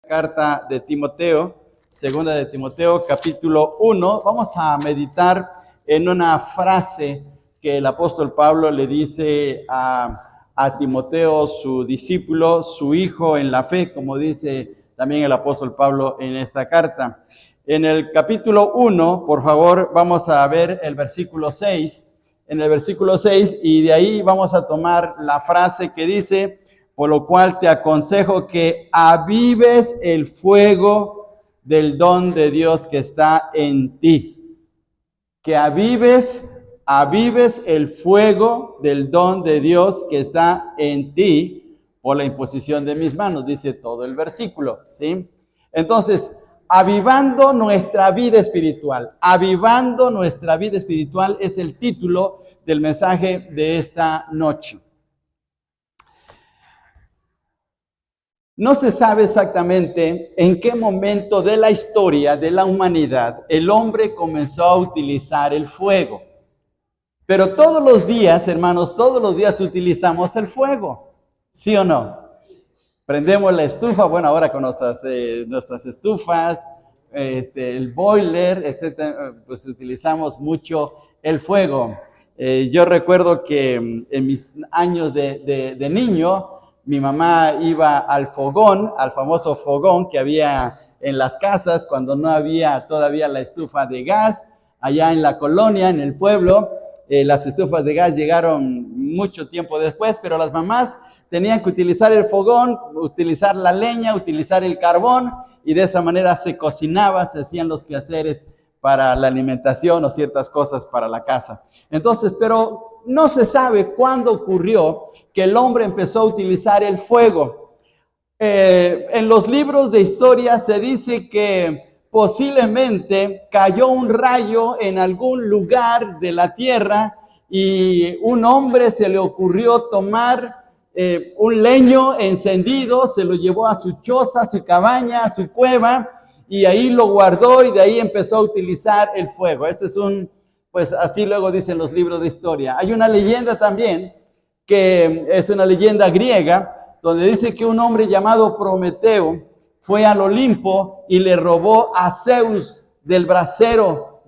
carta de Timoteo, segunda de Timoteo, capítulo 1. Vamos a meditar en una frase que el apóstol Pablo le dice a Timoteo, su discípulo, su hijo en la fe, como dice también el apóstol Pablo en esta carta. En el capítulo 1, por favor, vamos a ver el versículo 6. En el versículo 6, y de ahí vamos a tomar la frase que dice: por lo cual te aconsejo que avives el fuego del don de Dios que está en ti. Que avives el fuego del don de Dios que está en ti por la imposición de mis manos, dice todo el versículo, ¿sí? Entonces, avivando nuestra vida espiritual. Avivando nuestra vida espiritual es el título del mensaje de esta noche. No se sabe exactamente en qué momento de la historia de la humanidad el hombre comenzó a utilizar el fuego. Pero todos los días, hermanos, todos los días utilizamos el fuego, ¿sí o no? Prendemos la estufa, bueno, ahora con nuestras estufas, el boiler, etcétera, pues utilizamos mucho el fuego. Yo recuerdo que en mis años de niño, mi mamá iba al fogón, al famoso fogón que había en las casas cuando no había todavía la estufa de gas. Allá en la colonia, en el pueblo, las estufas de gas llegaron mucho tiempo después, pero las mamás tenían que utilizar el fogón, utilizar la leña, utilizar el carbón, y de esa manera se cocinaba, se hacían los quehaceres para la alimentación o ciertas cosas para la casa. Entonces, pero no se sabe cuándo ocurrió que el hombre empezó a utilizar el fuego. En los libros de historia se dice que posiblemente cayó un rayo en algún lugar de la tierra y un hombre se le ocurrió tomar un leño encendido, se lo llevó a su choza, a su cabaña, a su cueva, y ahí lo guardó y de ahí empezó a utilizar el fuego. Pues así luego dicen los libros de historia. Hay una leyenda también, que es una leyenda griega, donde dice que un hombre llamado Prometeo fue al Olimpo y le robó a Zeus del brasero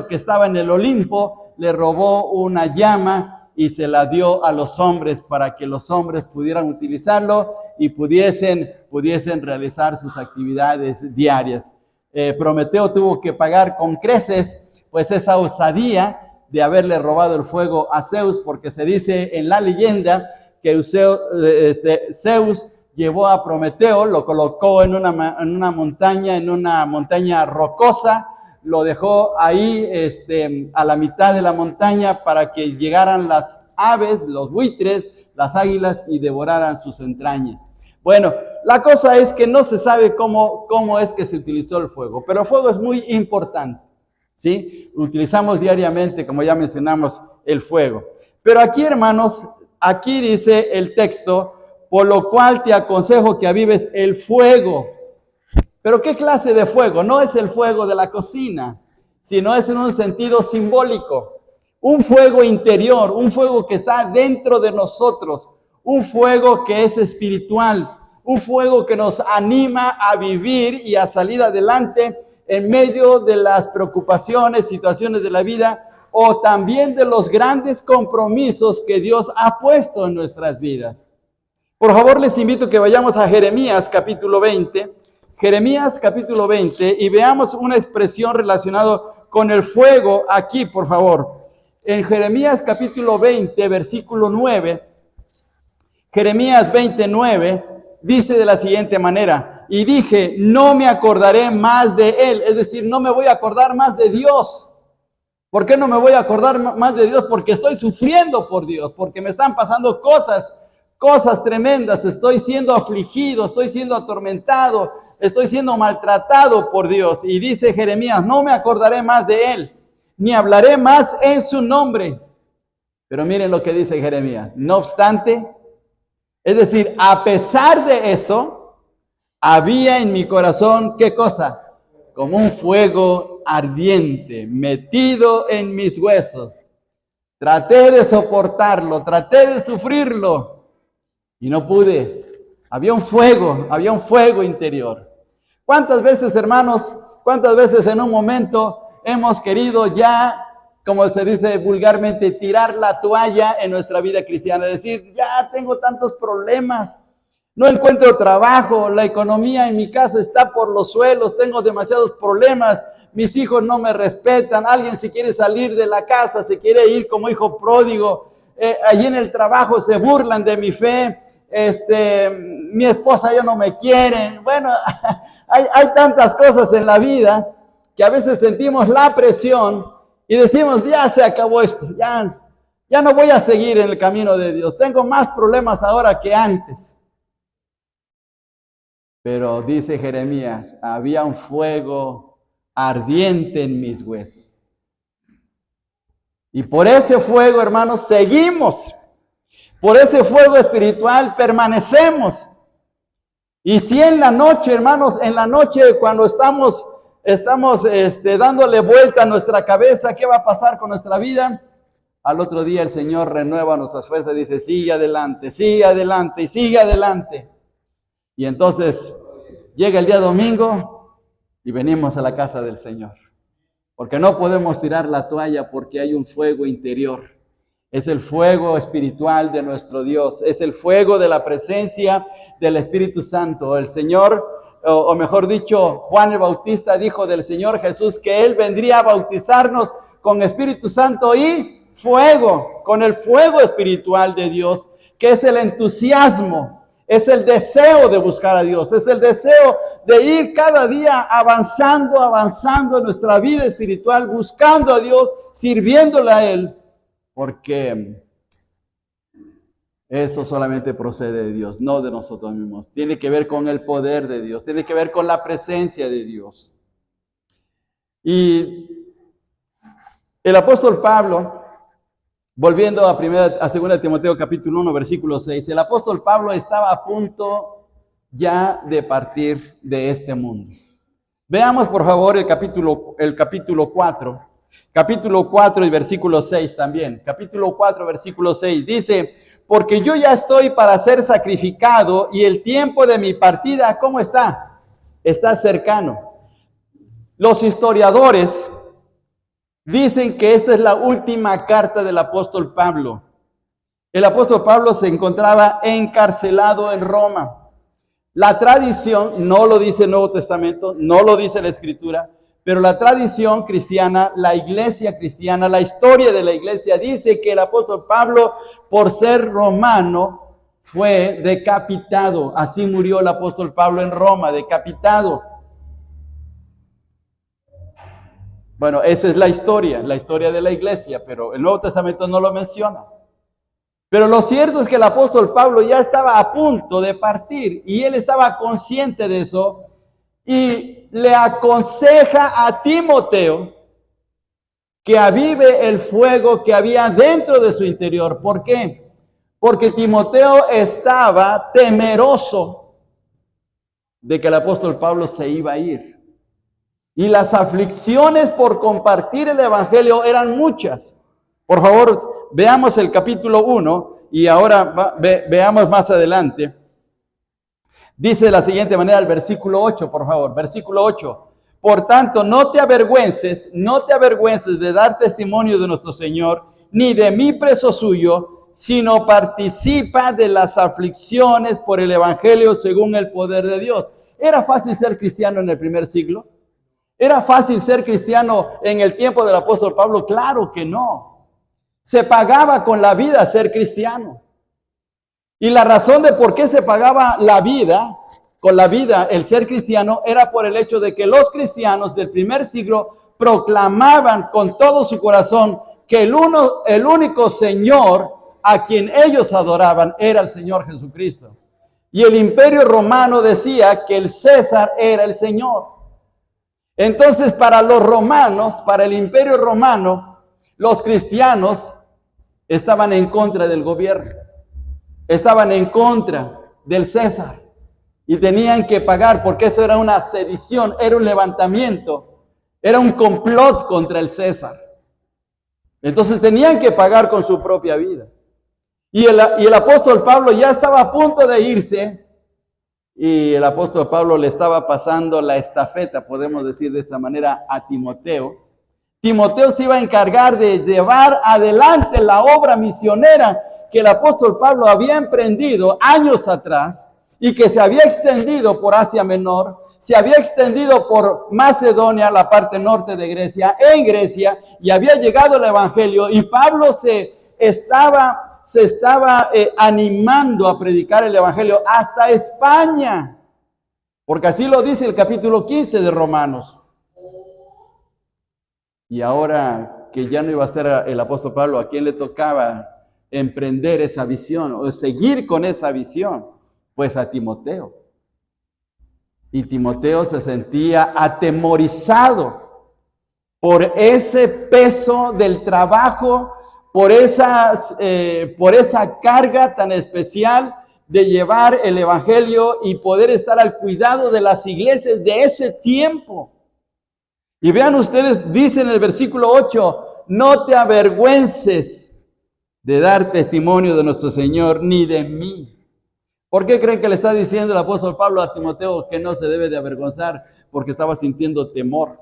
que estaba en el Olimpo, le robó una llama y se la dio a los hombres para que los hombres pudieran utilizarlo y pudiesen realizar sus actividades diarias. Prometeo tuvo que pagar con creces pues esa osadía de haberle robado el fuego a Zeus, porque se dice en la leyenda que Zeus llevó a Prometeo, lo colocó en una montaña rocosa, lo dejó ahí a la mitad de la montaña para que llegaran las aves, los buitres, las águilas y devoraran sus entrañas. Bueno, la cosa es que no se sabe cómo es que se utilizó el fuego, pero el fuego es muy importante, ¿sí? Utilizamos diariamente, como ya mencionamos, el fuego. Pero aquí, hermanos, aquí dice el texto: por lo cual te aconsejo que avives el fuego. ¿Pero qué clase de fuego? No es el fuego de la cocina, sino es en un sentido simbólico. Un fuego interior, un fuego que está dentro de nosotros, un fuego que es espiritual, un fuego que nos anima a vivir y a salir adelante en medio de las preocupaciones, situaciones de la vida, o también de los grandes compromisos que Dios ha puesto en nuestras vidas. Por favor, les invito a que vayamos a Jeremías capítulo 20. Jeremías capítulo 20 y veamos una expresión relacionada con el fuego aquí, por favor. En Jeremías capítulo 20, versículo 9, Jeremías 29 dice de la siguiente manera: y dije, no me acordaré más de él, es decir, no me voy a acordar más de Dios. ¿Por qué no me voy a acordar más de Dios? Porque estoy sufriendo por Dios, porque me están pasando cosas tremendas, estoy siendo afligido, estoy siendo atormentado, estoy siendo maltratado por Dios. Y dice Jeremías, no me acordaré más de él, ni hablaré más en su nombre. Pero miren lo que dice Jeremías: no obstante, es decir, a pesar de eso, había en mi corazón, ¿qué cosa? Como un fuego ardiente, metido en mis huesos. Traté de soportarlo, traté de sufrirlo, y no pude. Había un fuego interior. ¿Cuántas veces, hermanos, cuántas veces en un momento hemos querido ya, como se dice vulgarmente, tirar la toalla en nuestra vida cristiana? Decir, ya tengo tantos problemas, no encuentro trabajo, la economía en mi casa está por los suelos, tengo demasiados problemas, mis hijos no me respetan, alguien se quiere salir de la casa, se quiere ir como hijo pródigo, allí en el trabajo se burlan de mi fe, mi esposa ya no me quiere. Bueno, hay tantas cosas en la vida que a veces sentimos la presión y decimos, ya se acabó esto, ya no voy a seguir en el camino de Dios, tengo más problemas ahora que antes. Pero dice Jeremías, había un fuego ardiente en mis huesos. Y por ese fuego, hermanos, seguimos. Por ese fuego espiritual permanecemos. Y si en la noche, hermanos, en la noche cuando estamos dándole vuelta a nuestra cabeza, ¿qué va a pasar con nuestra vida? Al otro día el Señor renueva nuestras fuerzas y dice, sigue adelante y sigue adelante. Y entonces llega el día domingo y venimos a la casa del Señor. Porque no podemos tirar la toalla porque hay un fuego interior. Es el fuego espiritual de nuestro Dios. Es el fuego de la presencia del Espíritu Santo. El Señor, o mejor dicho, Juan el Bautista dijo del Señor Jesús que Él vendría a bautizarnos con Espíritu Santo y fuego, con el fuego espiritual de Dios, que es el entusiasmo. Es el deseo de buscar a Dios, es el deseo de ir cada día avanzando en nuestra vida espiritual, buscando a Dios, sirviéndole a Él, porque eso solamente procede de Dios, no de nosotros mismos. Tiene que ver con el poder de Dios, tiene que ver con la presencia de Dios. Y el apóstol Pablo, volviendo a 2 Timoteo capítulo 1, versículo 6, el apóstol Pablo estaba a punto ya de partir de este mundo. Veamos por favor el capítulo 4. Capítulo 4 y versículo 6 también. Capítulo 4, versículo 6 dice, porque yo ya estoy para ser sacrificado y el tiempo de mi partida, ¿cómo está? Está cercano. Los historiadores dicen que esta es la última carta del apóstol Pablo. El apóstol Pablo se encontraba encarcelado en Roma. La tradición, no lo dice el Nuevo Testamento, no lo dice la Escritura, pero la tradición cristiana, la iglesia cristiana, la historia de la iglesia dice que el apóstol Pablo, por ser romano, fue decapitado. Así murió el apóstol Pablo en Roma, decapitado. Bueno, esa es la historia de la iglesia, pero el Nuevo Testamento no lo menciona. Pero lo cierto es que el apóstol Pablo ya estaba a punto de partir y él estaba consciente de eso y le aconseja a Timoteo que avive el fuego que había dentro de su interior. ¿Por qué? Porque Timoteo estaba temeroso de que el apóstol Pablo se iba a ir. Y las aflicciones por compartir el evangelio eran muchas. Por favor, veamos el capítulo 1 y ahora veamos más adelante. Dice de la siguiente manera el versículo 8, por favor. Versículo 8. Por tanto, no te avergüences de dar testimonio de nuestro Señor, ni de mí preso suyo, sino participa de las aflicciones por el evangelio según el poder de Dios. ¿Era fácil ser cristiano en el primer siglo? ¿Era fácil ser cristiano en el tiempo del apóstol Pablo? Claro que no. Se pagaba con la vida ser cristiano. Y la razón de por qué se pagaba la vida, con la vida, el ser cristiano, era por el hecho de que los cristianos del primer siglo proclamaban con todo su corazón que el único Señor a quien ellos adoraban era el Señor Jesucristo. Y el imperio romano decía que el César era el Señor. Entonces, para los romanos, para el imperio romano, los cristianos estaban en contra del gobierno, estaban en contra del César y tenían que pagar porque eso era una sedición, era un levantamiento, era un complot contra el César. Entonces tenían que pagar con su propia vida. Y el apóstol Pablo ya estaba a punto de irse y el apóstol Pablo le estaba pasando la estafeta, podemos decir de esta manera, a Timoteo. Timoteo se iba a encargar de llevar adelante la obra misionera que el apóstol Pablo había emprendido años atrás y que se había extendido por Asia Menor, se había extendido por Macedonia, la parte norte de Grecia, en Grecia, y había llegado el evangelio, y Pablo se estaba animando a predicar el evangelio hasta España, porque así lo dice el capítulo 15 de Romanos. Y ahora que ya no iba a ser el apóstol Pablo, ¿a quién le tocaba emprender esa visión o seguir con esa visión? Pues a Timoteo. Y Timoteo se sentía atemorizado por ese peso del trabajo, por esa carga tan especial de llevar el evangelio y poder estar al cuidado de las iglesias de ese tiempo. Y vean ustedes, dice en el versículo 8, no te avergüences de dar testimonio de nuestro Señor, ni de mí. ¿Por qué creen que le está diciendo el apóstol Pablo a Timoteo que no se debe de avergonzar? Porque estaba sintiendo temor.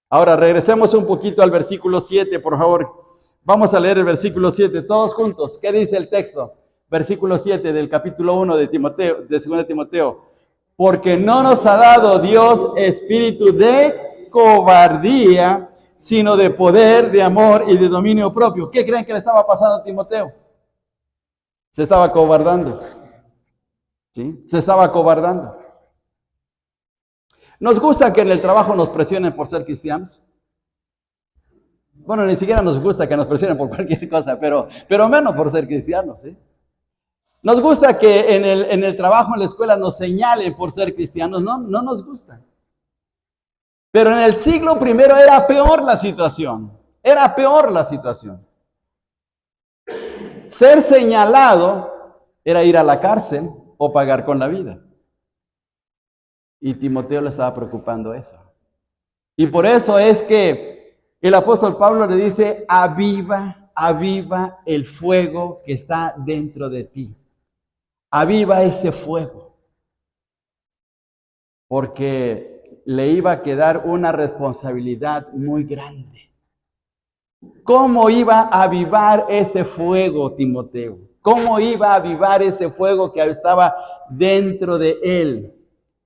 Ahora, regresemos un poquito al versículo 7, por favor. Vamos a leer el versículo 7, todos juntos. ¿Qué dice el texto? Versículo 7 del capítulo 1 de Timoteo, de 2 Timoteo. Porque no nos ha dado Dios espíritu de cobardía, sino de poder, de amor y de dominio propio. ¿Qué creen que le estaba pasando a Timoteo? Se estaba acobardando. ¿Sí? Se estaba acobardando. ¿Nos gusta que en el trabajo nos presionen por ser cristianos? Bueno, ni siquiera nos gusta que nos presionen por cualquier cosa, pero menos por ser cristianos, ¿sí? Nos gusta que en el trabajo, en la escuela, nos señalen por ser cristianos. No nos gusta. Pero en el siglo primero era peor la situación. Era peor la situación. Ser señalado era ir a la cárcel o pagar con la vida. Y Timoteo le estaba preocupando eso. Y por eso es que el apóstol Pablo le dice, aviva el fuego que está dentro de ti. Aviva ese fuego. Porque le iba a quedar una responsabilidad muy grande. ¿Cómo iba a avivar ese fuego, Timoteo? ¿Cómo iba a avivar ese fuego que estaba dentro de él?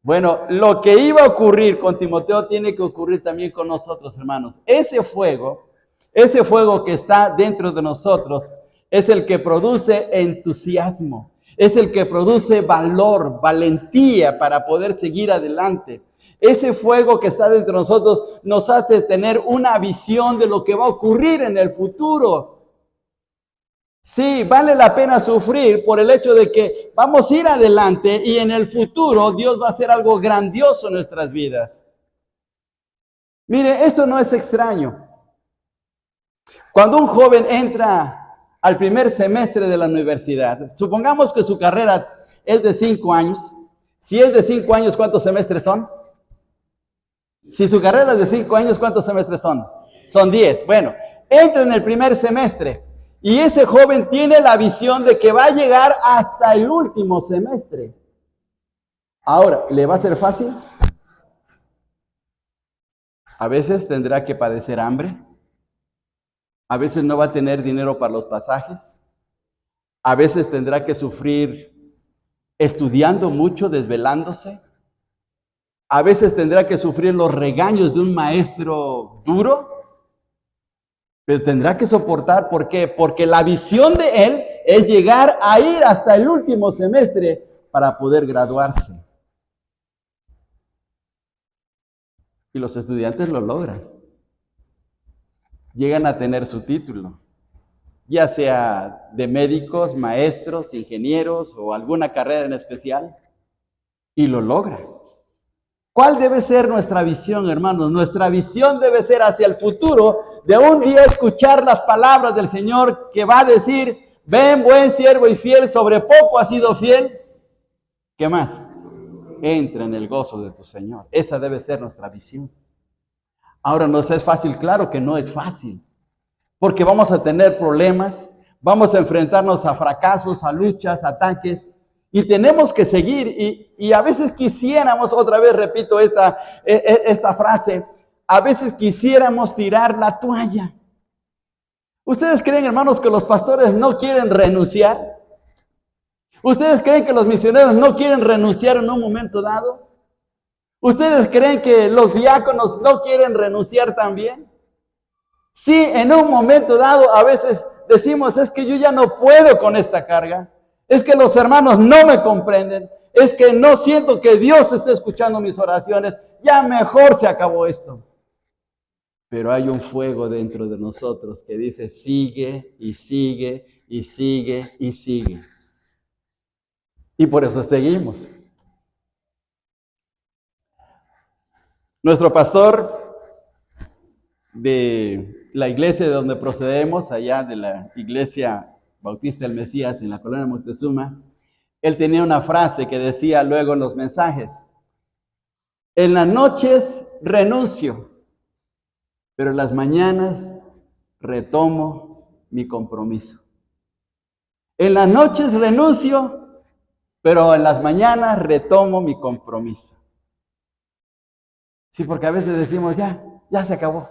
Bueno, lo que iba a ocurrir con Timoteo tiene que ocurrir también con nosotros, hermanos. Ese fuego que está dentro de nosotros, es el que produce entusiasmo, es el que produce valor, valentía para poder seguir adelante. Ese fuego que está dentro de nosotros nos hace tener una visión de lo que va a ocurrir en el futuro. Sí, vale la pena sufrir por el hecho de que vamos a ir adelante y en el futuro Dios va a hacer algo grandioso en nuestras vidas. Mire, esto no es extraño. Cuando un joven entra al primer semestre de la universidad, supongamos que su carrera es de 5 años. Si es de 5 años, ¿cuántos semestres son? Si su carrera es de 5 años, ¿cuántos semestres son? Son 10. Bueno, entra en el primer semestre. Y ese joven tiene la visión de que va a llegar hasta el último semestre. Ahora, ¿le va a ser fácil? A veces tendrá que padecer hambre. A veces no va a tener dinero para los pasajes. A veces tendrá que sufrir estudiando mucho, desvelándose. A veces tendrá que sufrir los regaños de un maestro duro. Pero tendrá que soportar, ¿por qué? Porque la visión de él es llegar a ir hasta el último semestre para poder graduarse. Y los estudiantes lo logran. Llegan a tener su título, ya sea de médicos, maestros, ingenieros o alguna carrera en especial, y lo logran. ¿Cuál debe ser nuestra visión, hermanos? Nuestra visión debe ser hacia el futuro, de un día escuchar las palabras del Señor que va a decir, ven buen siervo y fiel, sobre poco has sido fiel. ¿Qué más? Entra en el gozo de tu Señor. Esa debe ser nuestra visión. Ahora, ¿nos es fácil? Claro que no es fácil, porque vamos a tener problemas, vamos a enfrentarnos a fracasos, a luchas, a ataques, Y tenemos que seguir. Y a veces quisiéramos, otra vez repito esta frase, a veces quisiéramos tirar la toalla. ¿Ustedes creen, hermanos, que los pastores no quieren renunciar? ¿Ustedes creen que los misioneros no quieren renunciar en un momento dado? ¿Ustedes creen que los diáconos no quieren renunciar también? Sí, en un momento dado a veces decimos, es que yo ya no puedo con esta carga. Es que los hermanos no me comprenden. Es que no siento que Dios esté escuchando mis oraciones. Ya mejor se acabó esto. Pero hay un fuego dentro de nosotros que dice, sigue y sigue y sigue y sigue. Y por eso seguimos. Nuestro pastor de la iglesia de donde procedemos, allá de la iglesia Bautista del Mesías en la colonia Moctezuma, él tenía una frase que decía luego en los mensajes, en las noches renuncio, pero en las mañanas retomo mi compromiso. En las noches renuncio, pero en las mañanas retomo mi compromiso. Sí, porque a veces decimos, ya se acabó.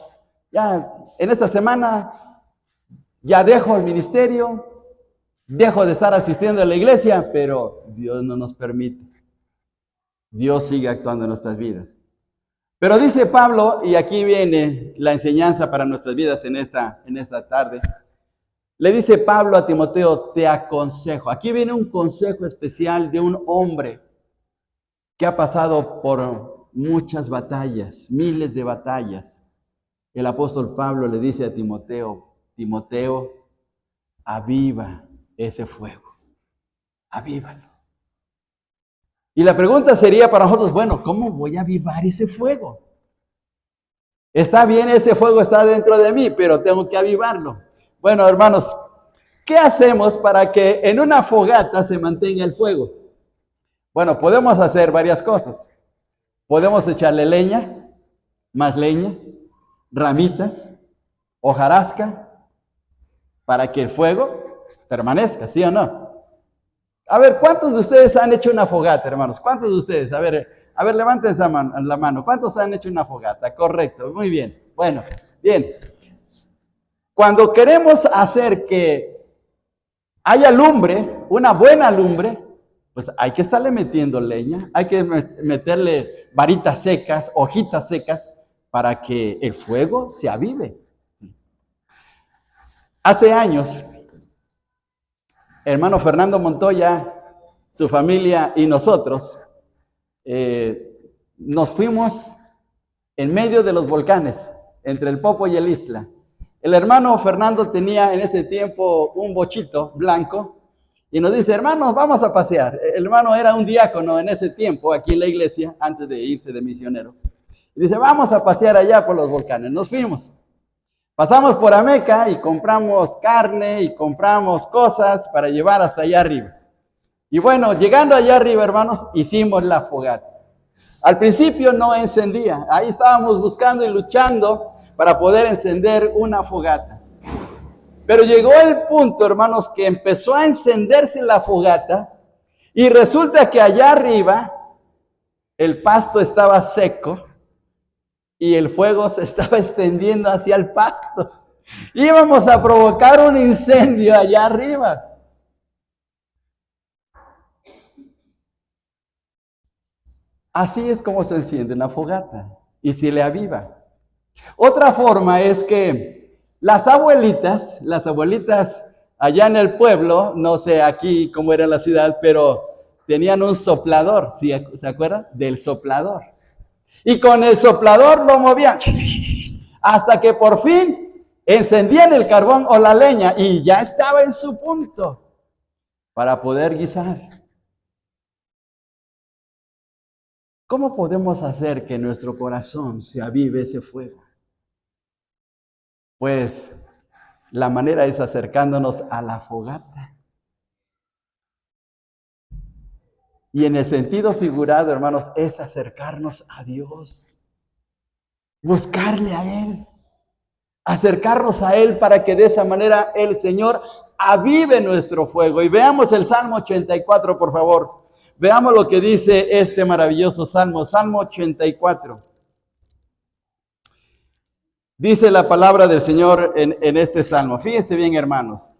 Ya, en esta semana ya dejo el ministerio, dejo de estar asistiendo a la iglesia, pero Dios no nos permite. Dios sigue actuando en nuestras vidas. Pero dice Pablo, y aquí viene la enseñanza para nuestras vidas en esta tarde, le dice Pablo a Timoteo, te aconsejo. Aquí viene un consejo especial de un hombre que ha pasado por muchas batallas, miles de batallas. El apóstol Pablo le dice a Timoteo, Timoteo, aviva ese fuego, avívalo. Y la pregunta sería para nosotros, bueno, ¿cómo voy a avivar ese fuego? Está bien, ese fuego está dentro de mí, pero tengo que avivarlo. Bueno, hermanos, ¿qué hacemos para que en una fogata se mantenga el fuego? Bueno, podemos hacer varias cosas. Podemos echarle leña, más leña, ramitas, hojarasca, para que el fuego permanezca, ¿sí o no? A ver, ¿cuántos de ustedes han hecho una fogata, hermanos? ¿Cuántos de ustedes? A ver, levanten la mano. ¿Cuántos han hecho una fogata? Correcto, muy bien. Bueno, bien. Cuando queremos hacer que haya lumbre, una buena lumbre, pues hay que estarle metiendo leña, hay que meterle varitas secas, hojitas secas, para que el fuego se avive. Hace años, hermano Fernando Montoya, su familia y nosotros, nos fuimos en medio de los volcanes, entre el Popo y el Ixtla. El hermano Fernando tenía en ese tiempo un bochito blanco y nos dice, hermanos, vamos a pasear. El hermano era un diácono en ese tiempo aquí en la iglesia, antes de irse de misionero. Y dice, vamos a pasear allá por los volcanes. Nos fuimos. Pasamos por Ameca y compramos carne y compramos cosas para llevar hasta allá arriba. Y bueno, llegando allá arriba, hermanos, hicimos la fogata. Al principio no encendía. Ahí estábamos buscando y luchando para poder encender una fogata. Pero llegó el punto, hermanos, que empezó a encenderse la fogata y resulta que allá arriba el pasto estaba seco y el fuego se estaba extendiendo hacia el pasto. Íbamos a provocar un incendio allá arriba. Así es como se enciende una fogata y se le aviva. Otra forma es que las abuelitas allá en el pueblo, no sé aquí cómo era la ciudad, pero tenían un soplador, ¿sí? ¿Se acuerdan? Del soplador. Y con el soplador lo movían hasta que por fin encendían el carbón o la leña y ya estaba en su punto para poder guisar. ¿Cómo podemos hacer que en nuestro corazón se avive ese fuego? Pues la manera es acercándonos a la fogata. Y en el sentido figurado, hermanos, es acercarnos a Dios. Buscarle a Él. Acercarnos a Él para que de esa manera el Señor avive nuestro fuego. Y veamos el Salmo 84, por favor. Veamos lo que dice este maravilloso salmo, Salmo 84. Dice la palabra del Señor en este salmo. Fíjense bien, hermanos.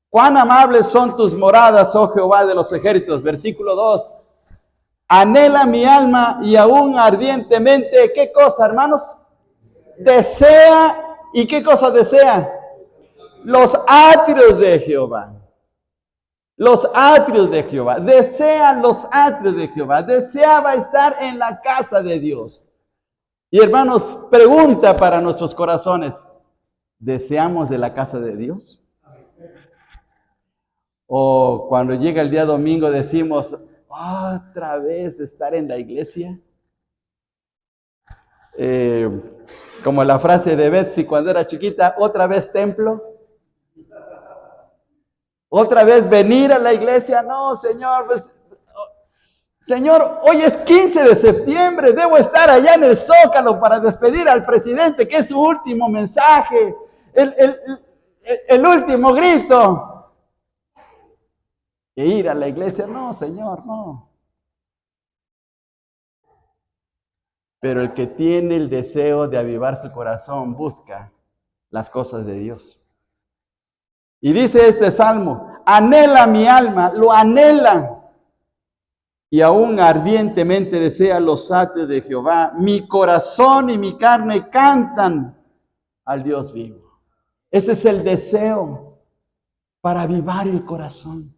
Cuán amables son tus moradas, oh Jehová de los ejércitos. Versículo 2. Anhela mi alma y aún ardientemente, ¿qué cosa, hermanos? Desea, ¿y qué cosa desea? Los atrios de Jehová. Los atrios de Jehová. Desea los atrios de Jehová. Deseaba estar en la casa de Dios. Y hermanos, pregunta para nuestros corazones. ¿Deseamos de la casa de Dios? O cuando llega el día domingo decimos, otra vez estar en la iglesia. Como la frase de Betsy cuando era chiquita, otra vez templo. Otra vez venir a la iglesia. No, Señor, pues, Señor, hoy es 15 de septiembre, debo estar allá en el Zócalo para despedir al presidente, que es su último mensaje, el último grito. E ir a la iglesia, no, Señor, no. Pero el que tiene el deseo de avivar su corazón busca las cosas de Dios. Y dice este salmo, anhela mi alma, lo anhela. Y aún ardientemente desea los atrios de Jehová. Mi corazón y mi carne cantan al Dios vivo. Ese es el deseo para avivar el corazón.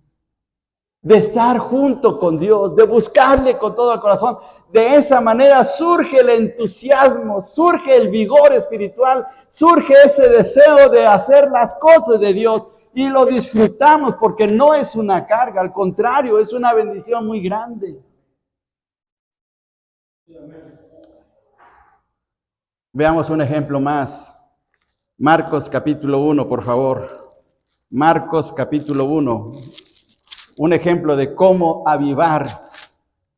De estar junto con Dios, de buscarle con todo el corazón. De esa manera surge el entusiasmo, surge el vigor espiritual, surge ese deseo de hacer las cosas de Dios. Y lo disfrutamos porque no es una carga, al contrario, es una bendición muy grande. Veamos un ejemplo más. Marcos capítulo 1, por favor. Marcos capítulo 1. Un ejemplo de cómo avivar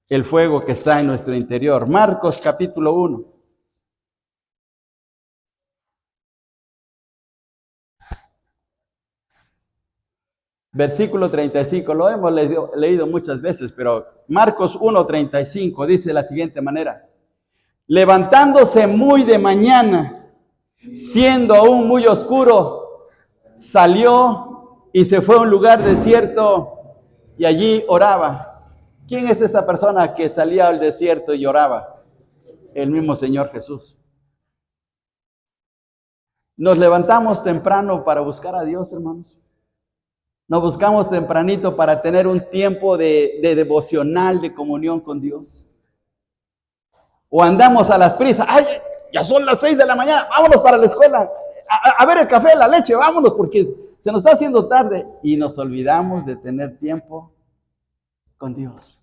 el fuego que está en nuestro interior. Marcos capítulo 1. Versículo 35, lo hemos leído muchas veces, pero Marcos 1:35 dice de la siguiente manera. Levantándose muy de mañana, siendo aún muy oscuro, salió y se fue a un lugar desierto y allí oraba. ¿Quién es esta persona que salía al desierto y oraba? El mismo Señor Jesús. Nos levantamos temprano para buscar a Dios, hermanos. Nos buscamos tempranito para tener un tiempo de devocional, de comunión con Dios. O andamos a las prisas. ¡Ay, ya son las 6 de la mañana! ¡Vámonos para la escuela! A ver el café, la leche, vámonos porque se nos está haciendo tarde. Y nos olvidamos de tener tiempo con Dios.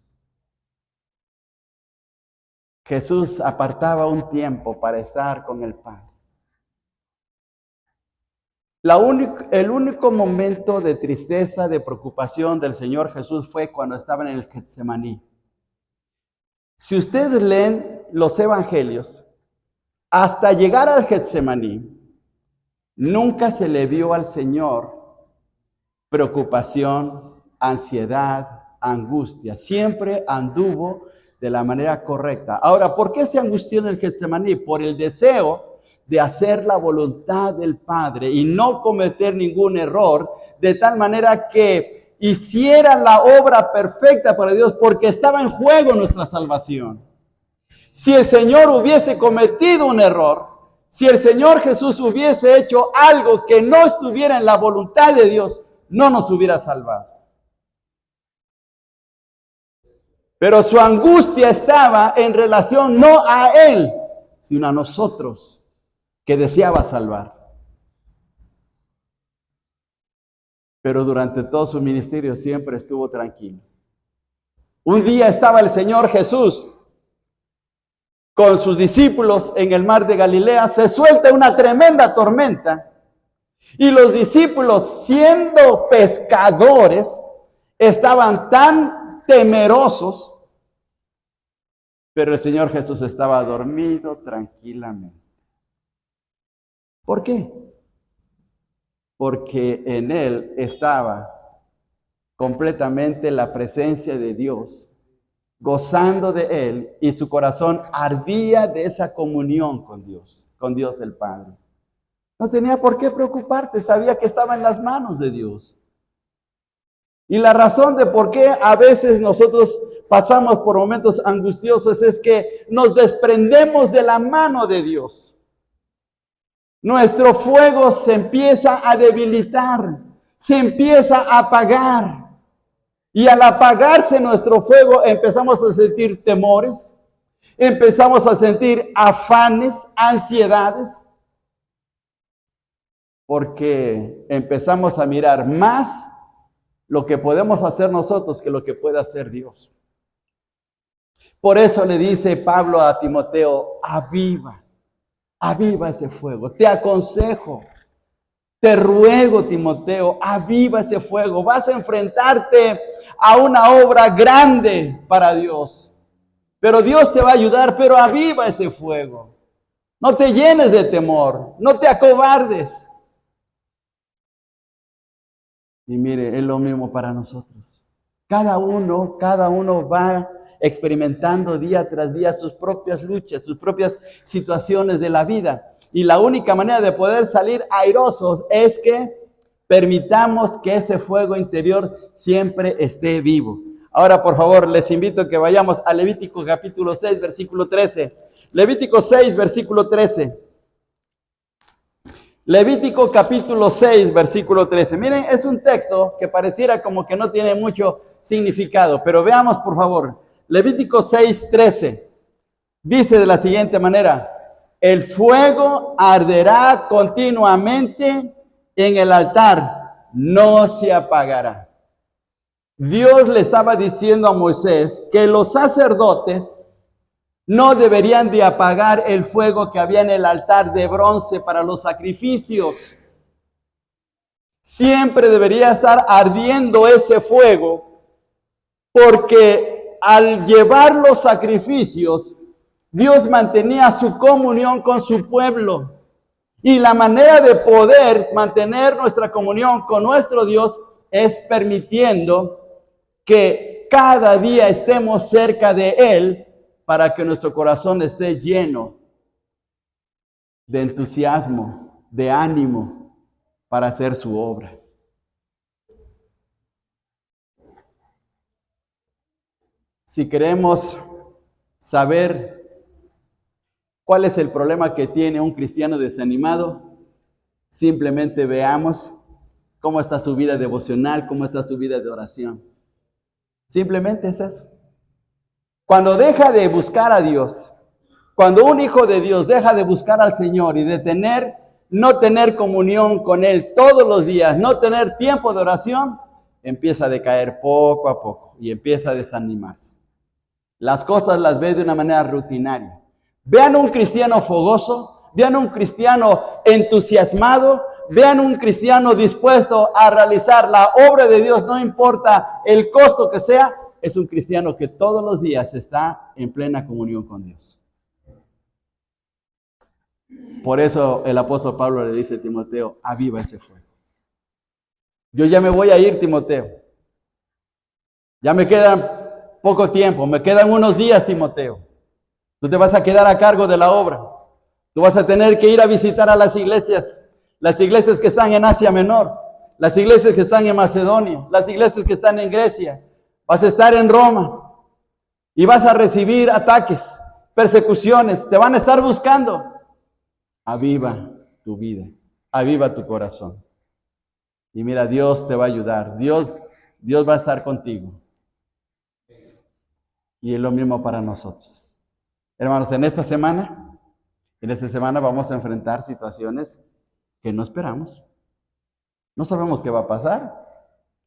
Jesús apartaba un tiempo para estar con el Padre. El único momento de tristeza, de preocupación del Señor Jesús fue cuando estaba en el Getsemaní. Si ustedes leen los evangelios, hasta llegar al Getsemaní, nunca se le vio al Señor preocupación, ansiedad, angustia. Siempre anduvo de la manera correcta. Ahora, ¿por qué se angustió en el Getsemaní? Por el deseo de hacer la voluntad del Padre y no cometer ningún error, de tal manera que hiciera la obra perfecta para Dios, porque estaba en juego nuestra salvación. Si el Señor hubiese cometido un error, si el Señor Jesús hubiese hecho algo que no estuviera en la voluntad de Dios, no nos hubiera salvado. Pero su angustia estaba en relación no a Él, sino a nosotros, que deseaba salvar. Pero durante todo su ministerio siempre estuvo tranquilo. Un día estaba el Señor Jesús con sus discípulos en el mar de Galilea, se suelta una tremenda tormenta y los discípulos, siendo pescadores, estaban tan temerosos, pero el Señor Jesús estaba dormido tranquilamente. ¿Por qué? Porque en Él estaba completamente la presencia de Dios gozando de Él, y su corazón ardía de esa comunión con Dios el Padre. No tenía por qué preocuparse, sabía que estaba en las manos de Dios. Y la razón de por qué a veces nosotros pasamos por momentos angustiosos es que nos desprendemos de la mano de Dios. Nuestro fuego se empieza a debilitar, se empieza a apagar. Y al apagarse nuestro fuego empezamos a sentir temores, empezamos a sentir afanes, ansiedades, porque empezamos a mirar más lo que podemos hacer nosotros que lo que puede hacer Dios. Por eso le dice Pablo a Timoteo, aviva ese fuego. Te aconsejo, te ruego, Timoteo, aviva ese fuego. Vas a enfrentarte a una obra grande para Dios. Pero Dios te va a ayudar, pero aviva ese fuego. No te llenes de temor, no te acobardes. Y mire, es lo mismo para nosotros. Cada uno va experimentando día tras día sus propias luchas, sus propias situaciones de la vida. Y la única manera de poder salir airosos es que permitamos que ese fuego interior siempre esté vivo. Ahora, por favor, les invito a que vayamos a Levítico capítulo 6, versículo 13. Levítico 6, versículo 13. Levítico capítulo 6, versículo 13. Miren, es un texto que pareciera como que no tiene mucho significado, pero veamos por favor. Levítico 6, 13. Dice de la siguiente manera: el fuego arderá continuamente en el altar, no se apagará. Dios le estaba diciendo a Moisés que los sacerdotes no deberían de apagar el fuego que había en el altar de bronce para los sacrificios. Siempre debería estar ardiendo ese fuego, porque al llevar los sacrificios, Dios mantenía su comunión con su pueblo. Y la manera de poder mantener nuestra comunión con nuestro Dios es permitiendo que cada día estemos cerca de Él, para que nuestro corazón esté lleno de entusiasmo, de ánimo para hacer su obra. Si queremos saber cuál es el problema que tiene un cristiano desanimado, simplemente veamos cómo está su vida devocional, cómo está su vida de oración. Simplemente es eso. Cuando deja de buscar a Dios, cuando un hijo de Dios deja de buscar al Señor y de no tener comunión con Él todos los días, no tener tiempo de oración, empieza a decaer poco a poco y empieza a desanimarse. Las cosas las ve de una manera rutinaria. Vean un cristiano fogoso, vean un cristiano entusiasmado, vean un cristiano dispuesto a realizar la obra de Dios, no importa el costo que sea. Es un cristiano que todos los días está en plena comunión con Dios. Por eso el apóstol Pablo le dice a Timoteo, aviva ese fuego. Yo ya me voy a ir, Timoteo. Ya me queda poco tiempo, me quedan unos días, Timoteo. Tú te vas a quedar a cargo de la obra. Tú vas a tener que ir a visitar a las iglesias que están en Asia Menor, las iglesias que están en Macedonia, las iglesias que están en Grecia. Vas a estar en Roma y vas a recibir ataques, persecuciones, te van a estar buscando. Aviva tu vida, aviva tu corazón. Y mira, Dios te va a ayudar, Dios va a estar contigo. Y es lo mismo para nosotros. Hermanos, en esta semana vamos a enfrentar situaciones que no esperamos. No sabemos qué va a pasar.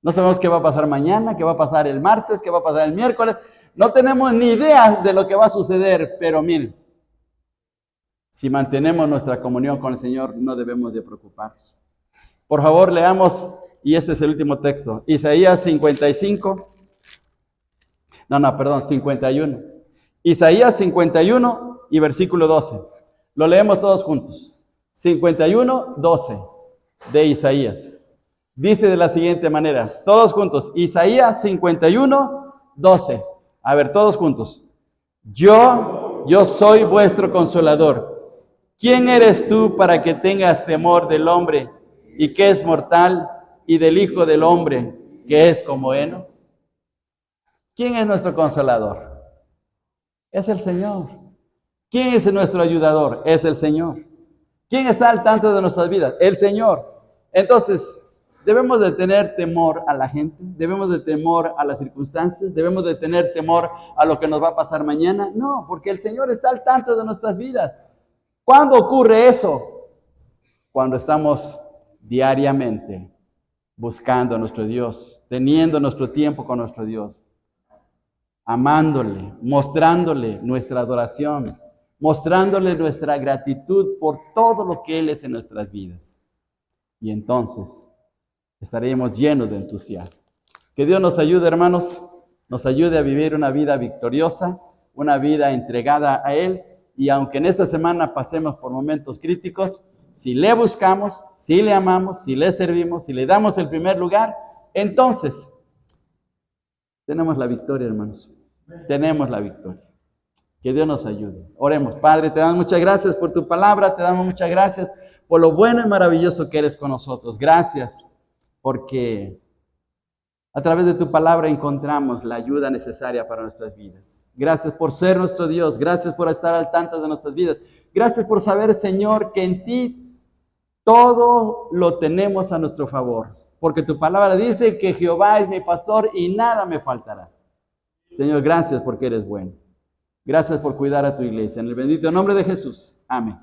No sabemos qué va a pasar mañana, qué va a pasar el martes, qué va a pasar el miércoles. No tenemos ni idea de lo que va a suceder, pero miren, si mantenemos nuestra comunión con el Señor, no debemos de preocuparnos. Por favor, leamos, y este es el último texto, Isaías 51. Isaías 51 y versículo 12. Lo leemos todos juntos. 51, 12 de Isaías. Dice de la siguiente manera, todos juntos, Isaías 51, 12. A ver, todos juntos. Yo soy vuestro consolador. ¿Quién eres tú para que tengas temor del hombre y que es mortal y del Hijo del Hombre que es como heno? ¿Quién es nuestro consolador? Es el Señor. ¿Quién es nuestro ayudador? Es el Señor. ¿Quién está al tanto de nuestras vidas? El Señor. Entonces, debemos de tener temor a la gente, debemos de temor a las circunstancias, debemos de tener temor a lo que nos va a pasar mañana. No, porque el Señor está al tanto de nuestras vidas. ¿Cuándo ocurre eso? Cuando estamos diariamente buscando a nuestro Dios, teniendo nuestro tiempo con nuestro Dios, amándole, mostrándole nuestra adoración, mostrándole nuestra gratitud por todo lo que Él es en nuestras vidas. Y entonces estaremos llenos de entusiasmo. Que Dios nos ayude, hermanos, nos ayude a vivir una vida victoriosa, una vida entregada a Él. Y aunque en esta semana pasemos por momentos críticos, si le buscamos, si le amamos, si le servimos, si le damos el primer lugar, entonces tenemos la victoria, hermanos. Tenemos la victoria. Que Dios nos ayude. Oremos. Padre, te damos muchas gracias por tu palabra, te damos muchas gracias por lo bueno y maravilloso que eres con nosotros. Gracias porque a través de tu palabra encontramos la ayuda necesaria para nuestras vidas. Gracias por ser nuestro Dios. Gracias por estar al tanto de nuestras vidas. Gracias por saber, Señor, que en ti todo lo tenemos a nuestro favor. Porque tu palabra dice que Jehová es mi pastor y nada me faltará. Señor, gracias porque eres bueno. Gracias por cuidar a tu iglesia. En el bendito nombre de Jesús. Amén.